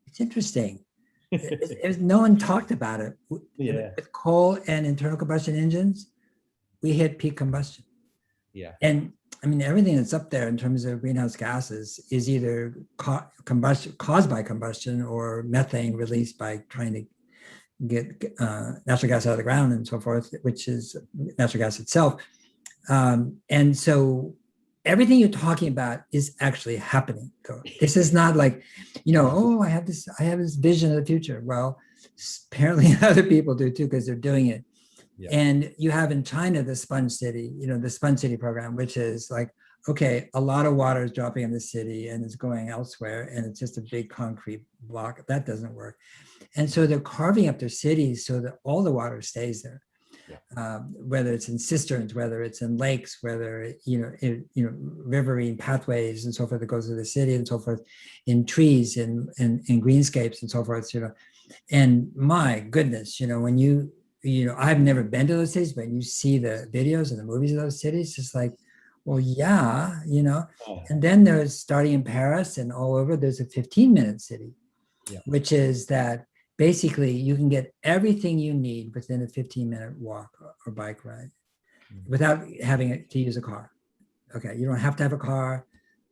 Speaker 2: It's interesting. No one talked about it.
Speaker 3: Yeah.
Speaker 2: With coal and internal combustion engines, we hit peak combustion.
Speaker 3: Yeah.
Speaker 2: And I mean, everything that's up there in terms of greenhouse gases is either caused by combustion or methane released by trying to get natural gas out of the ground and so forth, which is natural gas itself. And so everything you're talking about is actually happening. This is not like, I have this vision of the future. Well, apparently other people do too, because they're doing it. Yeah. And you have in China, the Sponge City, the Sponge City program, which is like, okay, a lot of water is dropping in the city and it's going elsewhere, and it's just a big concrete block. That doesn't work. And so they're carving up their cities so that all the water stays there. Yeah. Whether it's in cisterns, whether it's in lakes, whether riverine pathways and so forth that goes through the city and so forth, in trees and greenscapes and so forth, And my goodness, when I've never been to those cities, but you see the videos and the movies of those cities, it's like, well, yeah, And then there's, starting in Paris and all over, there's a 15-minute city, which is that basically you can get everything you need within a 15-minute walk or bike ride without having to use a car. Okay, you don't have to have a car,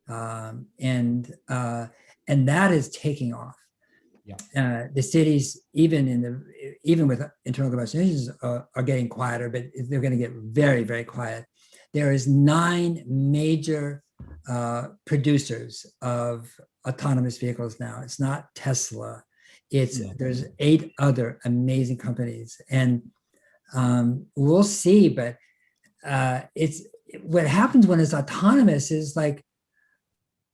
Speaker 2: and that is taking off.
Speaker 3: Yeah.
Speaker 2: The cities, even with internal combustion engines, are getting quieter, but they're going to get very, very quiet. There is 9 major producers of autonomous vehicles now. It's not Tesla. There's 8 other amazing companies, and we'll see. But it's what happens when it's autonomous is like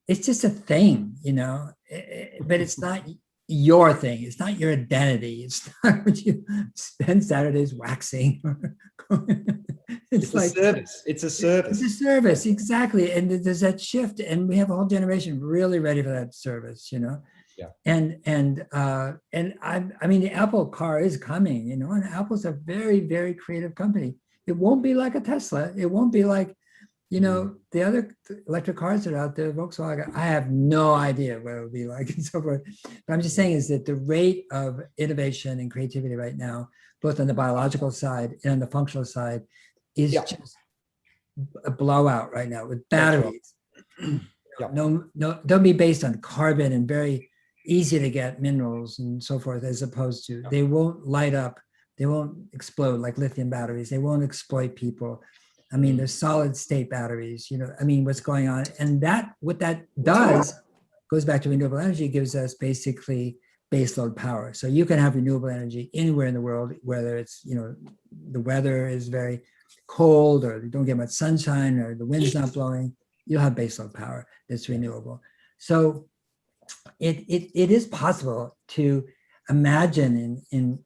Speaker 2: it's just a thing, but it's not your thing. It's not your identity. It's not what you spend Saturdays waxing.
Speaker 3: It's like a service. It's a service.
Speaker 2: It's a service, exactly. And there's that shift, and we have a whole generation really ready for that service,
Speaker 3: Yeah.
Speaker 2: And I mean, the Apple car is coming, and Apple's a very, very creative company. It won't be like a Tesla. It won't be like, the other electric cars that are out there, Volkswagen. I have no idea what it would be like and so forth. But I'm just saying is that the rate of innovation and creativity right now, both on the biological side and on the functional side, is just a blowout right now with batteries. No, they'll be based on carbon and very easy to get minerals and so forth, as opposed to they won't light up, they won't explode like lithium batteries, they won't exploit people. I mean, there's solid state batteries, what's going on. And what that does goes back to renewable energy, gives us basically baseload power. So you can have renewable energy anywhere in the world, whether it's, the weather is very cold or you don't get much sunshine or the wind's not blowing, you'll have baseload power that's renewable. So it is possible to imagine and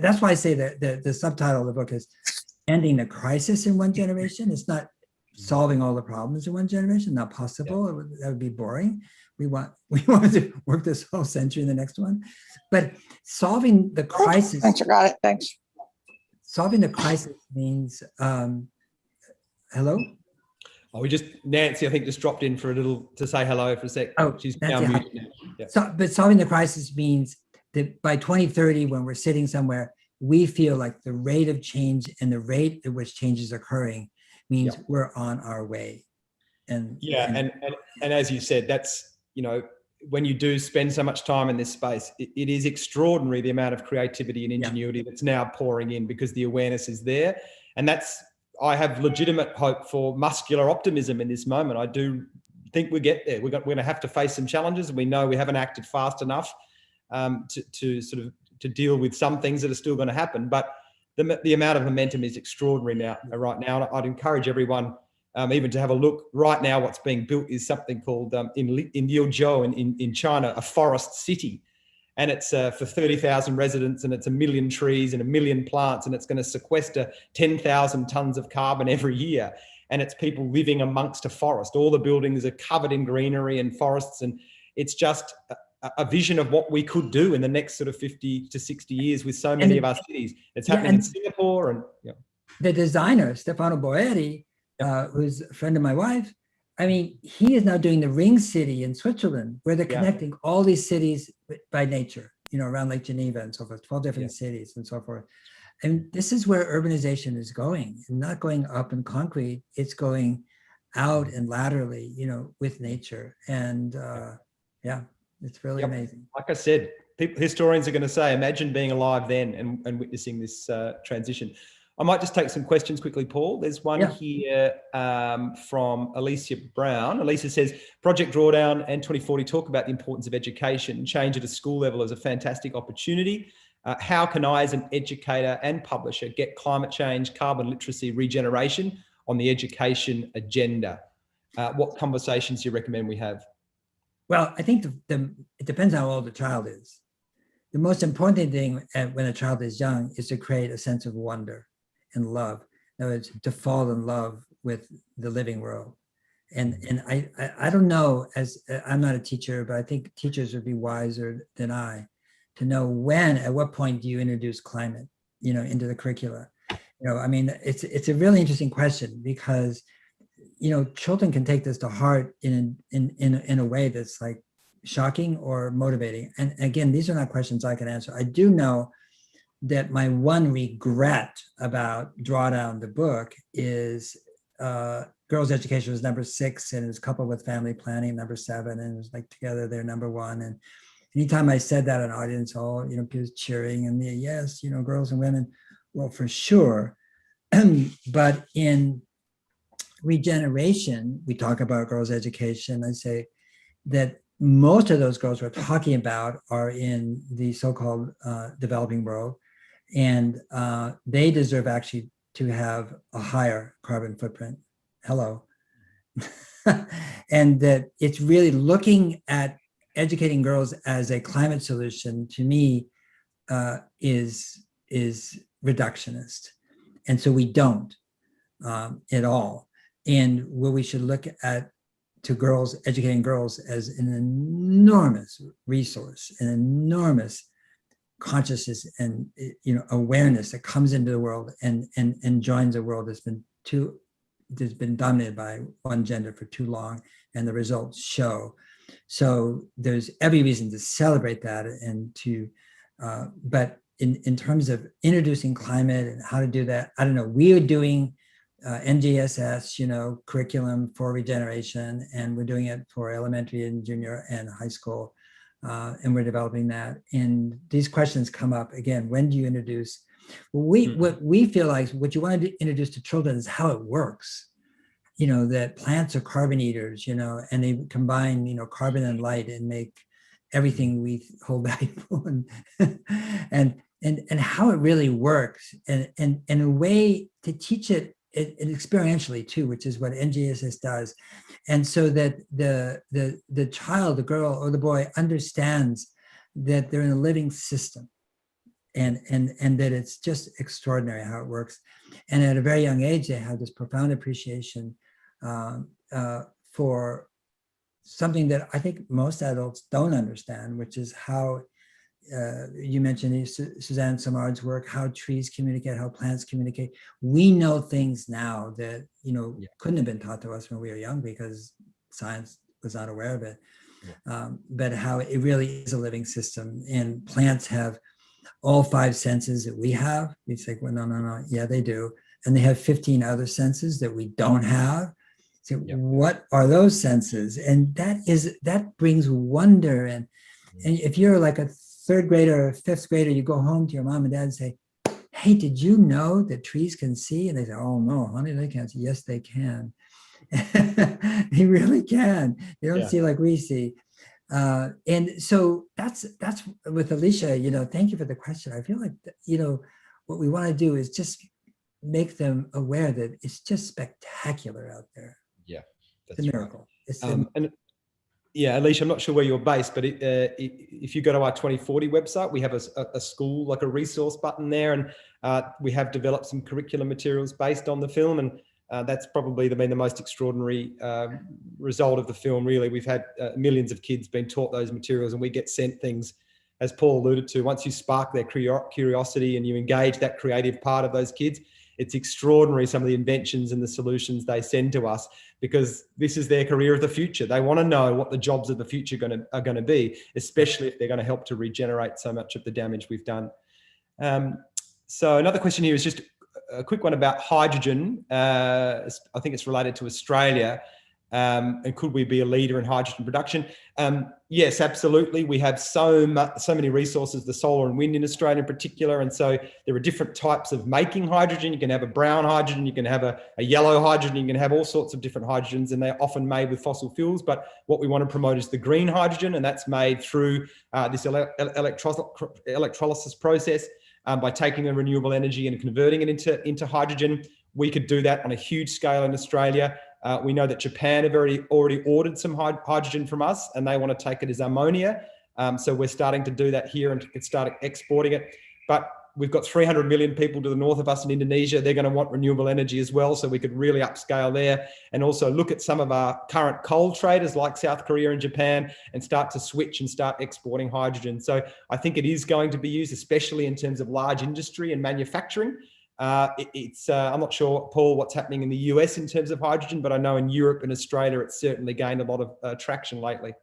Speaker 2: that's why I say that the subtitle of the book is Ending the Crisis in One Generation. It's not solving all the problems in one generation, not possible. That would be boring. We want to work this whole century in the next one. But solving the crisis.
Speaker 4: Thanks, I got it. Thanks.
Speaker 2: Solving the crisis means, hello?
Speaker 3: Oh, Nancy, I think, just dropped in for a little to say hello for a sec.
Speaker 2: Oh,
Speaker 3: she's
Speaker 2: Nancy,
Speaker 3: now muted now. Yeah.
Speaker 2: But solving the crisis means that by 2030, when we're sitting somewhere, we feel like the rate of change and the rate at which change is occurring means we're on our way. And
Speaker 3: as you said, that's, when you do spend so much time in this space, it is extraordinary the amount of creativity and ingenuity that's now pouring in because the awareness is there. And I have legitimate hope for muscular optimism in this moment. I do think we get there. We're going to have to face some challenges. We know we haven't acted fast enough to deal with some things that are still going to happen. But the amount of momentum is extraordinary right now. And I'd encourage everyone even to have a look. Right now, what's being built is something called in Liuzhou in China, a forest city. And it's for 30,000 residents, and it's 1 million trees and 1 million plants, and it's going to sequester 10,000 tons of carbon every year. And it's people living amongst a forest. All the buildings are covered in greenery and forests, and it's just a vision of what we could do in the next sort of 50 to 60 years with so many of our cities. It's happening in Singapore. And
Speaker 2: the designer, Stefano Boeri, who's a friend of my wife, I mean, he is now doing the Ring City in Switzerland, where they're connecting all these cities by nature, around Lake Geneva and so forth, 12 different cities and so forth. And this is where urbanization is going, and not going up in concrete, it's going out and laterally, with nature. And it's really amazing.
Speaker 3: Like I said, historians are going to say, imagine being alive then and witnessing this transition. I might just take some questions quickly, Paul. There's one here from Alicia Brown. Alicia says, Project Drawdown and 2040 talk about the importance of education. Change at a school level is a fantastic opportunity. How can I, as an educator and publisher, get climate change, carbon literacy, regeneration on the education agenda? What conversations do you recommend we have?
Speaker 2: Well, I think it depends how old the child is. The most important thing when a child is young is to create a sense of wonder and love. In other words, to fall in love with the living world. And I don't know, as I'm not a teacher, but I think teachers would be wiser than I to know at what point do you introduce climate, into the curricula. I mean, it's a really interesting question because, children can take this to heart in a way that's like shocking or motivating? And again, these are not questions I can answer. I do know that my one regret about Drawdown, the book, is girls' education was number 6, and it was coupled with family planning, number 7, and it was like together they're number 1. And anytime I said that in an audience, people cheering and me, yes, girls and women, well, for sure. But in Regeneration, we talk about girls' education. I say that most of those girls we're talking about are in the so-called developing world, and they deserve actually to have a higher carbon footprint. Hello. And that it's really looking at educating girls as a climate solution, to me, is reductionist. And so we don't at all. And where we should look at to girls, educating girls as an enormous resource, an enormous consciousness and awareness that comes into the world and joins a world that's been dominated by one gender for too long, and the results show. So there's every reason to celebrate that, and to but in terms of introducing climate and how to do that, I don't know. We are doing NGSS, curriculum for regeneration, and we're doing it for elementary and junior and high school, and we're developing that. And these questions come up again. When do you introduce? What we feel like what you want to introduce to children is how it works. That plants are carbon eaters, and they combine, carbon and light and make everything we hold valuable, and how it really works, and a way to teach it experientially too, which is what NGSS does. And so that the child, the girl or the boy, understands that they're in a living system, and that it's just extraordinary how it works. And at a very young age, they have this profound appreciation for something that I think most adults don't understand, which is how you mentioned Suzanne Simard's work, how trees communicate, how plants communicate. We know things now that couldn't have been taught to us when we were young, because science was not aware of it. But how it really is a living system, and plants have all 5 senses that we have. We say, well, no, yeah, they do, and they have 15 other senses that we don't have. So what are those senses? And that brings wonder. And if you're like a 3rd grader or 5th grader, you go home to your mom and dad and say, hey, did you know that trees can see? And they say, oh no, honey, they can't see. Yes, they can. They really can. They don't see like we see. And so that's with Alicia, thank you for the question. I feel like, what we want to do is just make them aware that it's just spectacular out there.
Speaker 3: Yeah,
Speaker 2: that's a miracle.
Speaker 3: Right. And yeah, Alicia, I'm not sure where you're based, but if you go to our 2040 website, we have a school, like a resource button there, and we have developed some curriculum materials based on the film, and that's probably been the most extraordinary result of the film, really. We've had millions of kids being taught those materials, and we get sent things, as Paul alluded to. Once you spark their curiosity and you engage that creative part of those kids, it's extraordinary, some of the inventions and the solutions they send to us, because this is their career of the future. They want to know what the jobs of the future are going to be, especially if they're going to help to regenerate so much of the damage we've done. So another question here is just a quick one about hydrogen. I think it's related to Australia. And could we be a leader in hydrogen production? Yes, absolutely. We have so many resources, the solar and wind in Australia in particular. And so there are different types of making hydrogen. You can have a brown hydrogen, you can have a yellow hydrogen, you can have all sorts of different hydrogens, and they're often made with fossil fuels. But what we want to promote is the green hydrogen, and that's made through this electrolysis process by taking the renewable energy and converting it into hydrogen. We could do that on a huge scale in Australia. We know that Japan have already ordered some hydrogen from us, and they want to take it as ammonia. So we're starting to do that here and start exporting it. But we've got 300 million people to the north of us in Indonesia. They're going to want renewable energy as well. So we could really upscale there, and also look at some of our current coal traders like South Korea and Japan, and start to switch and start exporting hydrogen. So I think it is going to be used, especially in terms of large industry and manufacturing. I'm not sure, Paul, what's happening in the US in terms of hydrogen, but I know in Europe and Australia, it's certainly gained a lot of traction lately.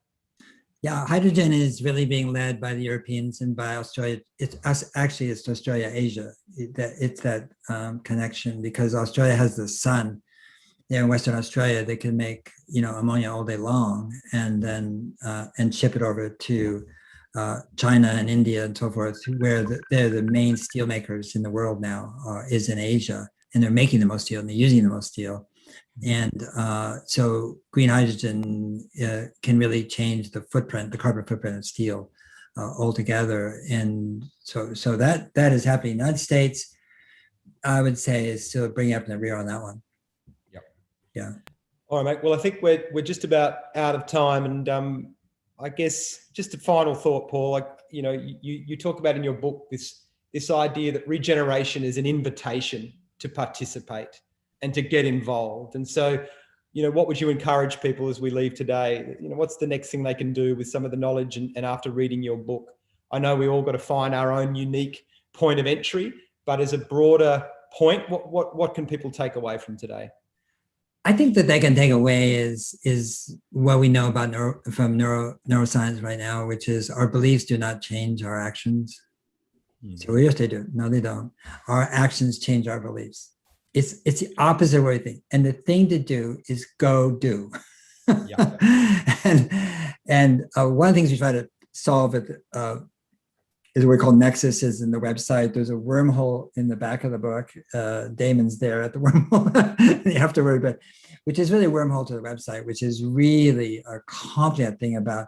Speaker 2: Yeah, hydrogen is really being led by the Europeans and by Australia. It's us, actually, it's Australia, Asia. It's that connection, because Australia has the sun. There in Western Australia, they can make ammonia all day long, and then and ship it over to China and India and so forth, where they're the main steel makers in the world now, is in Asia, and they're making the most steel and they're using the most steel. And so green hydrogen can really change the carbon footprint of steel altogether. And so that is happening. The United States, I would say, is still bringing up in the rear on that one.
Speaker 3: Yep.
Speaker 2: Yeah.
Speaker 3: All right, mate. Well, I think we're just about out of time, and I guess just a final thought, Paul. Like, you talk about in your book this idea that regeneration is an invitation to participate and to get involved. And so, what would you encourage people as we leave today? What's the next thing they can do with some of the knowledge and after reading your book? I know we all got to find our own unique point of entry, but as a broader point, what can people take away from today?
Speaker 2: I think that they can take away is what we know about neuroscience right now, which is our beliefs do not change our actions. So yes, they do. No, they don't. Our actions change our beliefs. It's the opposite of what we think. And the thing to do is go do.
Speaker 3: Yeah.
Speaker 2: and one of the things we try to solve is what we call nexuses in the website. There's a wormhole in the back of the book. Damon's there at the wormhole you have to worry about, which is really a wormhole to the website, which is really a complicated thing about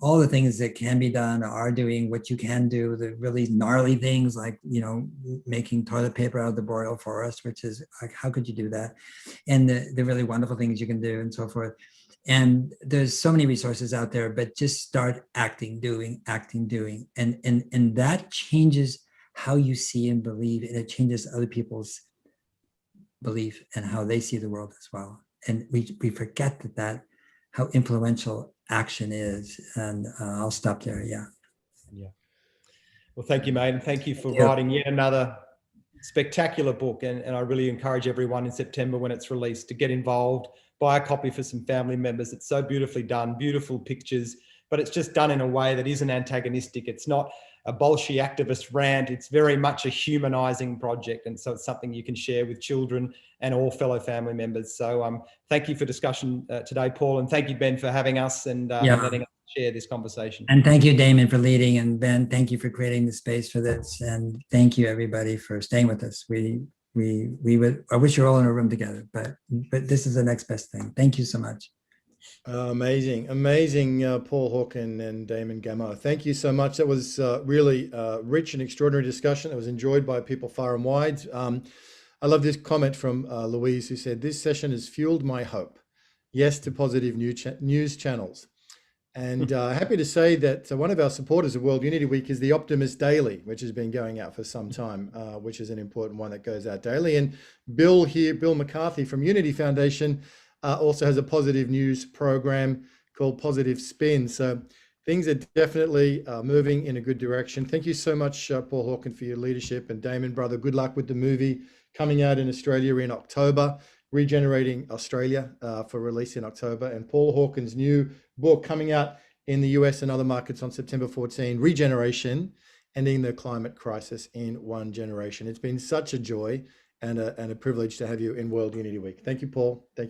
Speaker 2: all the things that can be done, are doing, what you can do, the really gnarly things like, making toilet paper out of the boreal forest, which is like, how could you do that? And the really wonderful things you can do and so forth. And there's so many resources out there, but just start acting, doing. And that changes how you see and believe, and it changes other people's belief and how they see the world as well. And we forget that how influential action is. And I'll stop there. Yeah.
Speaker 3: Well, thank you, mate. And thank you for writing yet another spectacular book. And I really encourage everyone in September, when it's released, to get involved, buy a copy for some family members. It's so beautifully done, beautiful pictures, but it's just done in a way that isn't antagonistic. It's not a Bolshevik activist rant. It's very much a humanizing project. And so it's something you can share with children and all fellow family members. So thank you for discussion today, Paul. And thank you, Ben, for having us and letting us share this conversation.
Speaker 2: And thank you, Damon, for leading. And Ben, thank you for creating the space for this. And thank you, everybody, for staying with us. I wish you're all in a room together, but this is the next best thing. Thank you so much.
Speaker 1: Amazing, Paul Hawken and Damon Gameau. Thank you so much. That was really rich and extraordinary discussion. It was enjoyed by people far and wide. I love this comment from Louise, who said, "This session has fueled my hope. Yes to positive news channels." And happy to say that one of our supporters of World Unity Week is the Optimist Daily, which has been going out for some time, which is an important one that goes out daily. And Bill McCarthy from Unity Foundation also has a positive news program called Positive Spin. So things are definitely moving in a good direction. Thank you so much, Paul Hawken, for your leadership. And Damon, brother, good luck with the movie coming out in Australia in October, Regenerating Australia, for release in October. And Paul Hawken's new book coming out in the US and other markets on September 14, Regeneration, Ending the Climate Crisis in One Generation. It's been such a joy and a privilege to have you in World Unity Week. Thank you, Paul. Thank you.